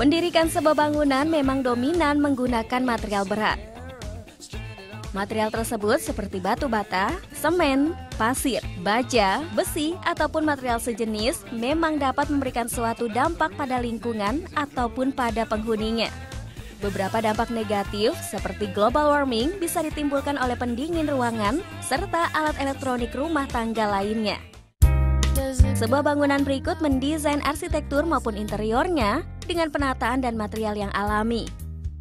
Mendirikan sebuah bangunan memang dominan menggunakan material berat. Material tersebut seperti batu bata, semen, pasir, baja, besi, ataupun material sejenis memang dapat memberikan suatu dampak pada lingkungan ataupun pada penghuninya. Beberapa dampak negatif seperti global warming bisa ditimbulkan oleh pendingin ruangan serta alat elektronik rumah tangga lainnya. Sebuah bangunan berikut mendesain arsitektur maupun interiornya dengan penataan dan material yang alami.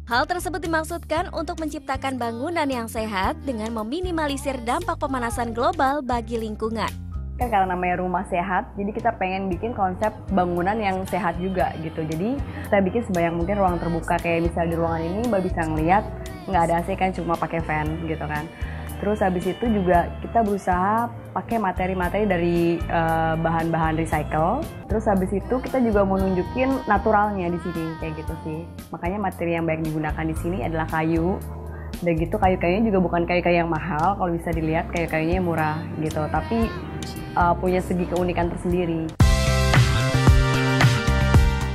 Hal tersebut dimaksudkan untuk menciptakan bangunan yang sehat dengan meminimalisir dampak pemanasan global bagi lingkungan. Kan karena namanya rumah sehat, jadi kita pengen bikin konsep bangunan yang sehat juga gitu. Jadi kita bikin sebanyak mungkin ruang terbuka, kayak misalnya di ruangan ini Mbak bisa ngeliat nggak ada AC kan, cuma pakai fan gitu kan. Terus habis itu juga kita berusaha pakai materi-materi dari bahan-bahan recycle. Terus habis itu kita juga mau nunjukin naturalnya di sini kayak gitu sih. Makanya materi yang banyak digunakan di sini adalah kayu. Dan gitu kayu-kayunya juga bukan kayu-kayu yang mahal, kalau bisa dilihat kayu-kayunya murah gitu. Tapi punya segi keunikan tersendiri.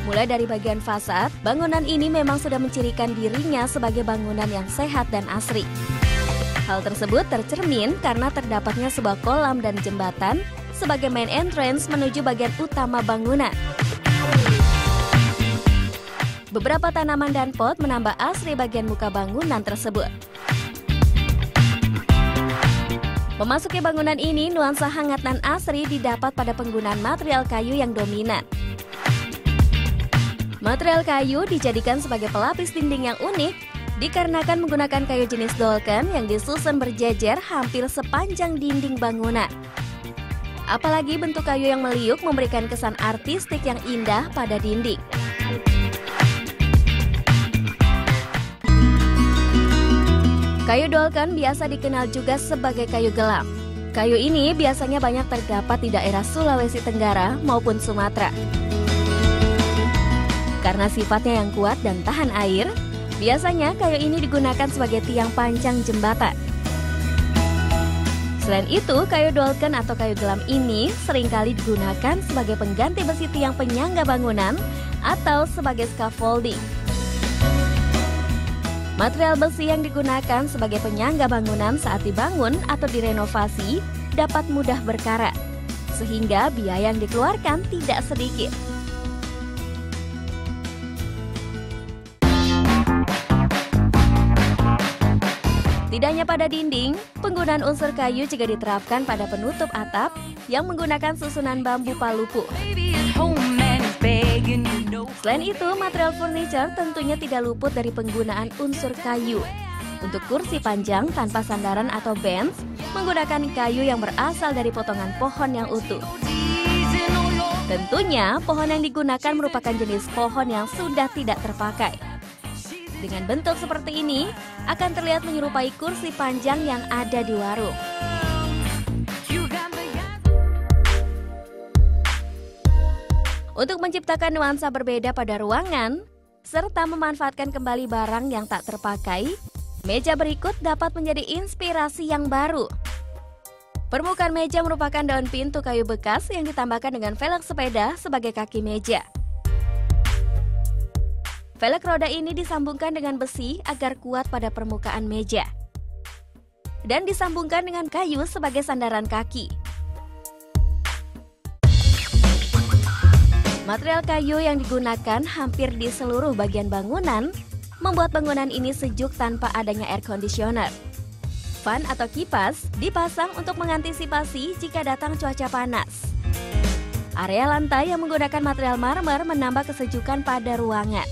Mulai dari bagian fasad, bangunan ini memang sudah mencirikan dirinya sebagai bangunan yang sehat dan asri. Hal tersebut tercermin karena terdapatnya sebuah kolam dan jembatan sebagai main entrance menuju bagian utama bangunan. Beberapa tanaman dan pot menambah asri bagian muka bangunan tersebut. Memasuki bangunan ini, nuansa hangat dan asri didapat pada penggunaan material kayu yang dominan. Material kayu dijadikan sebagai pelapis dinding yang unik dikarenakan menggunakan kayu jenis dolken yang disusun berjejer hampir sepanjang dinding bangunan. Apalagi bentuk kayu yang meliuk memberikan kesan artistik yang indah pada dinding. Kayu dolken biasa dikenal juga sebagai kayu gelam. Kayu ini biasanya banyak terdapat di daerah Sulawesi Tenggara maupun Sumatera. Karena sifatnya yang kuat dan tahan air, biasanya kayu ini digunakan sebagai tiang panjang jembatan. Selain itu, kayu dolken atau kayu gelam ini seringkali digunakan sebagai pengganti besi tiang penyangga bangunan atau sebagai scaffolding. Material besi yang digunakan sebagai penyangga bangunan saat dibangun atau direnovasi dapat mudah berkarat, sehingga biaya yang dikeluarkan tidak sedikit. Tidak hanya pada dinding, penggunaan unsur kayu juga diterapkan pada penutup atap yang menggunakan susunan bambu palupu. Selain itu, material furniture tentunya tidak luput dari penggunaan unsur kayu. Untuk kursi panjang tanpa sandaran atau bench, menggunakan kayu yang berasal dari potongan pohon yang utuh. Tentunya, pohon yang digunakan merupakan jenis pohon yang sudah tidak terpakai. Dengan bentuk seperti ini, akan terlihat menyerupai kursi panjang yang ada di warung. Untuk menciptakan nuansa berbeda pada ruangan, serta memanfaatkan kembali barang yang tak terpakai, meja berikut dapat menjadi inspirasi yang baru. Permukaan meja merupakan daun pintu kayu bekas yang ditambahkan dengan velg sepeda sebagai kaki meja. Velg roda ini disambungkan dengan besi agar kuat pada permukaan meja. Dan disambungkan dengan kayu sebagai sandaran kaki. Material kayu yang digunakan hampir di seluruh bagian bangunan membuat bangunan ini sejuk tanpa adanya air conditioner. Fan atau kipas dipasang untuk mengantisipasi jika datang cuaca panas. Area lantai yang menggunakan material marmer menambah kesejukan pada ruangan.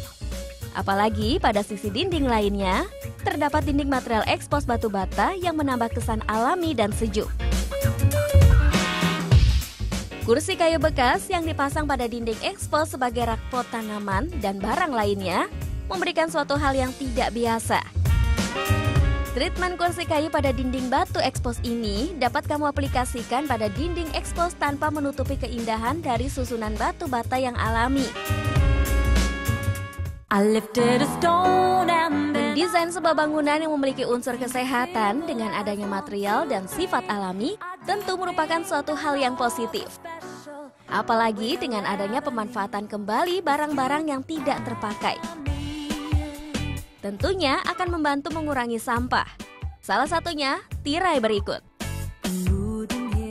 Apalagi pada sisi dinding lainnya, terdapat dinding material ekspos batu bata yang menambah kesan alami dan sejuk. Kursi kayu bekas yang dipasang pada dinding ekspos sebagai rak pot tanaman dan barang lainnya memberikan suatu hal yang tidak biasa. Treatment kursi kayu pada dinding batu ekspos ini dapat kamu aplikasikan pada dinding ekspos tanpa menutupi keindahan dari susunan batu bata yang alami. Mendesain sebuah bangunan yang memiliki unsur kesehatan dengan adanya material dan sifat alami tentu merupakan suatu hal yang positif. Apalagi dengan adanya pemanfaatan kembali barang-barang yang tidak terpakai. Tentunya akan membantu mengurangi sampah. Salah satunya tirai berikut.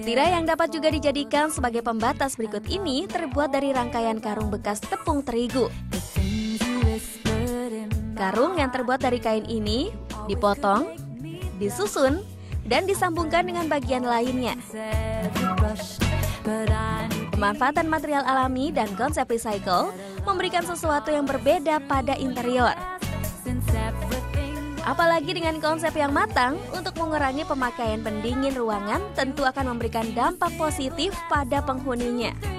Tirai yang dapat juga dijadikan sebagai pembatas berikut ini terbuat dari rangkaian karung bekas tepung terigu. Karung yang terbuat dari kain ini dipotong, disusun, dan disambungkan dengan bagian lainnya. Pemanfaatan material alami dan konsep recycle memberikan sesuatu yang berbeda pada interior. Apalagi dengan konsep yang matang untuk mengurangi pemakaian pendingin ruangan tentu akan memberikan dampak positif pada penghuninya.